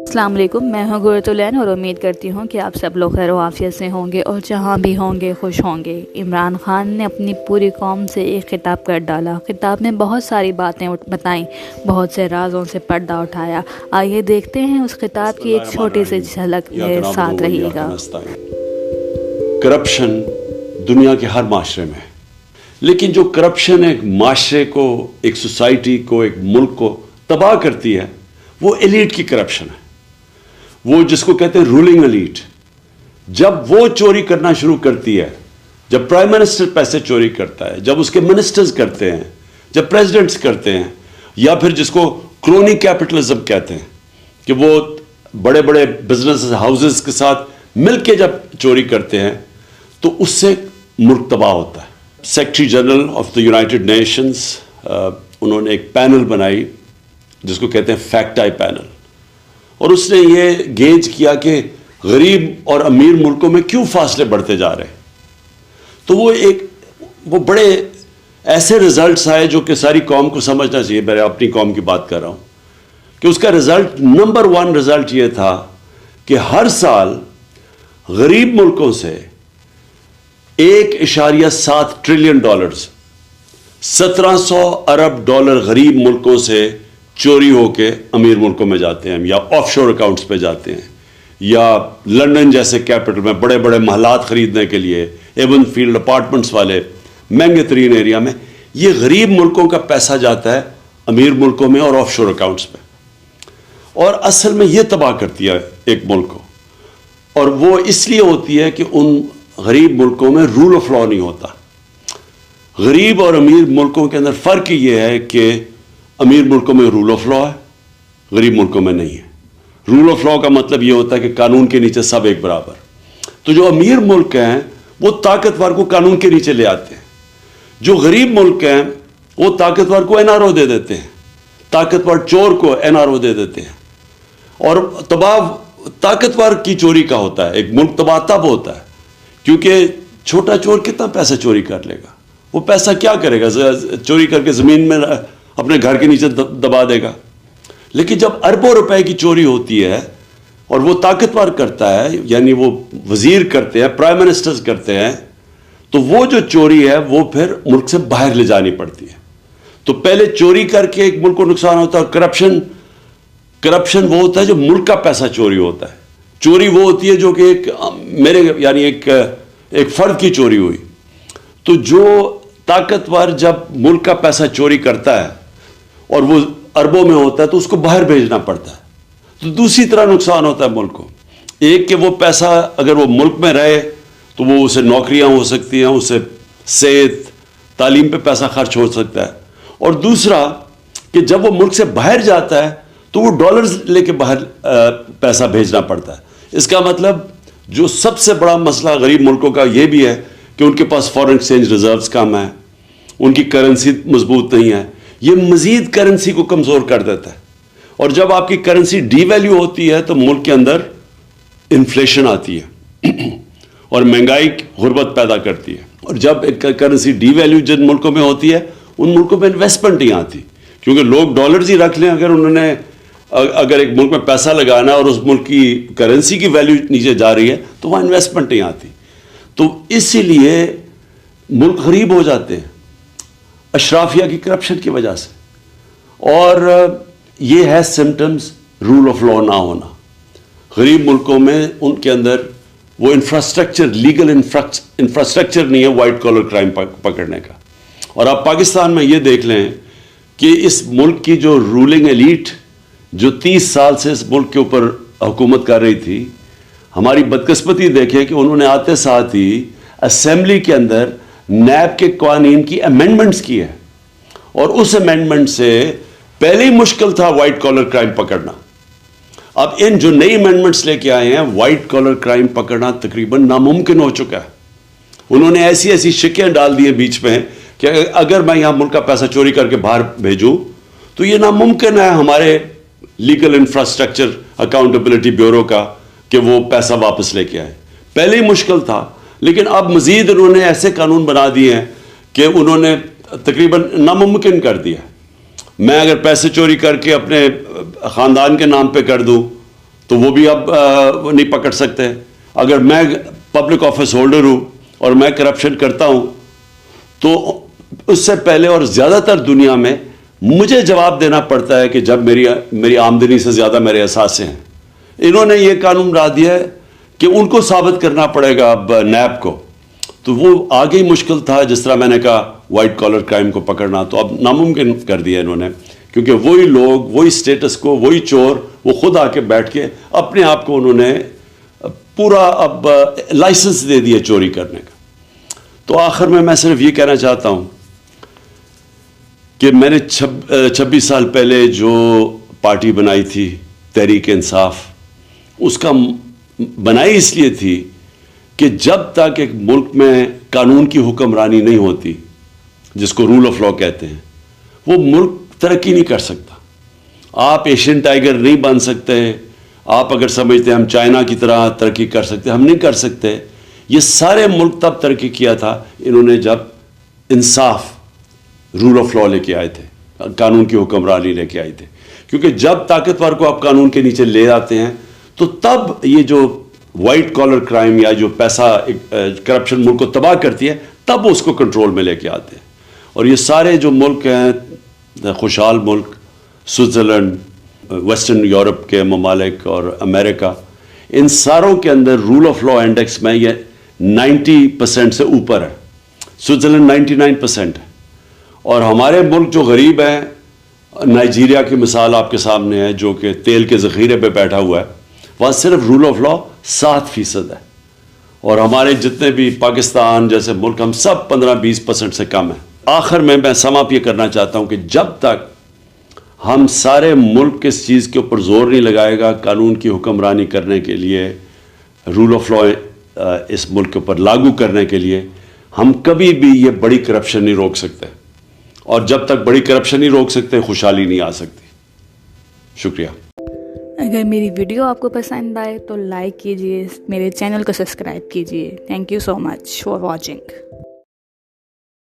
السلام علیکم، میں ہوں گورت العین اور امید کرتی ہوں کہ آپ سب لوگ خیر و عافیت سے ہوں گے اور جہاں بھی ہوں گے خوش ہوں گے۔ عمران خان نے اپنی پوری قوم سے ایک خطاب کر ڈالا۔ خطاب میں بہت ساری باتیں بتائیں، بہت سے رازوں سے پردہ اٹھایا۔ آئیے دیکھتے ہیں اس خطاب کی ایک چھوٹی سی جھلک میرے ساتھ رہیے گا۔ کرپشن دنیا کے ہر معاشرے میں ہے، لیکن جو کرپشن ایک معاشرے کو، ایک سوسائٹی کو، ایک ملک کو تباہ کرتی ہے وہ ایلیٹ کی کرپشن ہے، وہ جس کو کہتے ہیں رولنگ ایلیٹ۔ جب وہ چوری کرنا شروع کرتی ہے، جب پرائم منسٹر پیسے چوری کرتا ہے، جب اس کے منسٹرز کرتے ہیں، جب پریزیڈنٹس کرتے ہیں، یا پھر جس کو کرونی کیپٹلزم کہتے ہیں کہ وہ بڑے بڑے بزنس ہاؤسز کے ساتھ مل کے جب چوری کرتے ہیں تو اس سے ملک تباہ ہوتا ہے۔ Secretary general of the United nations انہوں نے ایک پینل بنائی جس کو کہتے ہیں فیکٹ آئی پینل، اور اس نے یہ گیج کیا کہ غریب اور امیر ملکوں میں کیوں فاصلے بڑھتے جا رہے ہیں۔ تو وہ بڑے ایسے رزلٹس آئے جو کہ ساری قوم کو سمجھنا چاہیے۔ میں اپنی قوم کی بات کر رہا ہوں کہ اس کا رزلٹ نمبر 1 رزلٹ یہ تھا کہ ہر سال غریب ملکوں سے 1.7 ٹریلین ڈالرز، 1700 ارب ڈالر غریب ملکوں سے چوری ہو کے امیر ملکوں میں جاتے ہیں، یا آف شور اکاؤنٹس پہ جاتے ہیں، یا لنڈن جیسے کیپٹل میں بڑے بڑے محلات خریدنے کے لیے، ایون فیلڈ اپارٹمنٹس والے مہنگے ترین ایریا میں، یہ غریب ملکوں کا پیسہ جاتا ہے امیر ملکوں میں اور آف شور اکاؤنٹس پہ، اور اصل میں یہ تباہ کرتی ہے ایک ملک کو۔ اور وہ اس لیے ہوتی ہے کہ ان غریب ملکوں میں رول آف لا نہیں ہوتا۔ غریب اور امیر ملکوں کے اندر فرق یہ ہے کہ امیر ملکوں میں رول آف لا ہے، غریب ملکوں میں نہیں ہے۔ رول آف لا کا مطلب یہ ہوتا ہے کہ قانون کے نیچے سب ایک برابر۔ تو جو امیر ملک ہیں وہ طاقتور کو قانون کے نیچے لے آتے ہیں، جو غریب ملک ہیں وہ طاقتور کو این آر او دے دیتے ہیں، طاقتور چور کو این آر او دے دیتے ہیں، اور تباہ طاقتور کی چوری کا ہوتا ہے۔ ایک ملک تباہ تب ہوتا ہے کیونکہ چھوٹا چور کتنا پیسہ چوری کر لے گا، وہ پیسہ کیا کرے گا؟ چوری کر کے زمین میں اپنے گھر کے نیچے دبا دے گا۔ لیکن جب اربوں روپے کی چوری ہوتی ہے اور وہ طاقتور کرتا ہے، یعنی وہ وزیر کرتے ہیں، پرائم منسٹرز کرتے ہیں، تو وہ جو چوری ہے وہ پھر ملک سے باہر لے جانی پڑتی ہے۔ تو پہلے چوری کر کے ایک ملک کو نقصان ہوتا ہے، اور کرپشن وہ ہوتا ہے جو ملک کا پیسہ چوری ہوتا ہے۔ چوری وہ ہوتی ہے جو کہ ایک فرد کی چوری ہوئی۔ تو جو طاقتور جب ملک کا پیسہ چوری کرتا ہے اور وہ اربوں میں ہوتا ہے تو اس کو باہر بھیجنا پڑتا ہے، تو دوسری طرح نقصان ہوتا ہے ملک کو۔ ایک کہ وہ پیسہ اگر وہ ملک میں رہے تو وہ اسے نوکریاں ہو سکتی ہیں، اسے صحت تعلیم پہ پیسہ خرچ ہو سکتا ہے، اور دوسرا کہ جب وہ ملک سے باہر جاتا ہے تو وہ ڈالرز لے کے باہر پیسہ بھیجنا پڑتا ہے۔ اس کا مطلب جو سب سے بڑا مسئلہ غریب ملکوں کا یہ بھی ہے کہ ان کے پاس فارن ایکسچینج ریزروز کم ہیں، ان کی کرنسی مضبوط نہیں ہے، یہ مزید کرنسی کو کمزور کر دیتا ہے، اور جب آپ کی کرنسی ڈی ویلیو ہوتی ہے تو ملک کے اندر انفلیشن آتی ہے اور مہنگائی غربت پیدا کرتی ہے، اور جب کرنسی ڈی ویلیو جن ملکوں میں ہوتی ہے ان ملکوں میں انویسٹمنٹ نہیں آتی، کیونکہ لوگ ڈالرز ہی رکھ لیں، اگر ایک ملک میں پیسہ لگانا اور اس ملک کی کرنسی کی ویلیو نیچے جا رہی ہے تو وہاں انویسٹمنٹ نہیں آتی، تو اسی لیے ملک غریب ہو جاتے ہیں اشرافیہ کی کرپشن کی وجہ سے۔ اور یہ ہے سمٹمز رول آف لا نہ ہونا۔ غریب ملکوں میں ان کے اندر وہ انفراسٹرکچر، لیگل انفراسٹرکچر نہیں ہے وائٹ کالر کرائم پکڑنے کا۔ اور آپ پاکستان میں یہ دیکھ لیں کہ اس ملک کی جو رولنگ ایلیٹ جو 30 سال سے اس ملک کے اوپر حکومت کر رہی تھی، ہماری بدقسمتی دیکھیں کہ انہوں نے آتے ساتھ ہی اسمبلی کے اندر نیب کے قوانین کی امینڈمنٹس کی ہے، اور اس امینڈمنٹ سے پہلے ہی مشکل تھا وائٹ کالر کرائم پکڑنا۔ اب ان جو نئی امینڈمنٹس لے کے آئے ہیں، وائٹ کالر کرائم پکڑنا تقریباً ناممکن ہو چکا ہے۔ انہوں نے ایسی شکیں ڈال دی ہیں بیچ میں کہ اگر میں یہاں ملک کا پیسہ چوری کر کے باہر بھیجوں تو یہ ناممکن ہے ہمارے لیگل انفراسٹرکچر اکاؤنٹیبلٹی بیورو کا کہ وہ پیسہ واپس لے کے آئے۔ پہلے ہی مشکل تھا، لیکن اب مزید انہوں نے ایسے قانون بنا دیے ہیں کہ انہوں نے تقریباً ناممکن کر دیا۔ میں اگر پیسے چوری کر کے اپنے خاندان کے نام پہ کر دوں تو وہ بھی اب نہیں پکڑ سکتے. اگر میں پبلک آفس ہولڈر ہوں اور میں کرپشن کرتا ہوں تو اس سے پہلے اور زیادہ تر دنیا میں مجھے جواب دینا پڑتا ہے کہ جب میری آمدنی سے زیادہ میرے اثاثے ہیں. انہوں نے یہ قانون لا دیا ہے کہ ان کو ثابت کرنا پڑے گا اب نیب کو. تو وہ آگے ہی مشکل تھا, جس طرح میں نے کہا وائٹ کالر کرائم کو پکڑنا, تو اب ناممکن کر دیا انہوں نے, کیونکہ وہی لوگ, وہی سٹیٹس کو, وہی چور, وہ خود آ کے بیٹھ کے اپنے آپ کو انہوں نے پورا اب لائسنس دے دیا چوری کرنے کا. تو آخر میں صرف یہ کہنا چاہتا ہوں کہ میں نے 26 سال پہلے جو پارٹی بنائی تھی تحریک انصاف, اس کا بنائی اس لیے تھی کہ جب تک ایک ملک میں قانون کی حکمرانی نہیں ہوتی, جس کو رول آف لا کہتے ہیں, وہ ملک ترقی نہیں کر سکتا. آپ ایشین ٹائیگر نہیں بن سکتے. آپ اگر سمجھتے ہیں ہم چائنا کی طرح ترقی کر سکتے, ہم نہیں کر سکتے. یہ سارے ملک تب ترقی کیا تھا انہوں نے جب انصاف, رول آف لا لے کے آئے تھے, قانون کی حکمرانی لے کے آئے تھے. کیونکہ جب طاقتور کو آپ قانون کے نیچے لے آتے ہیں تو تب یہ جو وائٹ کالر کرائم یا جو پیسہ کرپشن ملک کو تباہ کرتی ہے, تب اس کو کنٹرول میں لے کے آتے ہیں. اور یہ سارے جو ملک ہیں, خوشحال ملک, سوئٹزرلینڈ, ویسٹرن یورپ کے ممالک اور امریکہ, ان ساروں کے اندر رول آف لا انڈیکس میں یہ 90% سے اوپر ہے. سوئٹزرلینڈ 99% ہے. اور ہمارے ملک جو غریب ہیں, نائجیریا کی مثال آپ کے سامنے ہے, جو کہ تیل کے ذخیرے پہ بیٹھا ہوا ہے, وہاں صرف رول آف لا 7% ہے. اور ہمارے جتنے بھی پاکستان جیسے ملک, ہم سب 15-20% سے کم ہیں. آخر میں سم اپ یہ کرنا چاہتا ہوں کہ جب تک ہم سارے ملک اس چیز کے اوپر زور نہیں لگائے گا قانون کی حکمرانی کرنے کے لیے, رول آف لا اس ملک کے اوپر لاگو کرنے کے لیے, ہم کبھی بھی یہ بڑی کرپشن نہیں روک سکتے. اور جب تک بڑی کرپشن نہیں روک سکتے, خوشحالی نہیں آ سکتی. شکریہ. اگر میری ویڈیو آپ کو پسند آئے تو لائک کیجئے, میرے چینل کو سبسکرائب کیجئے. Thank you so much for watching.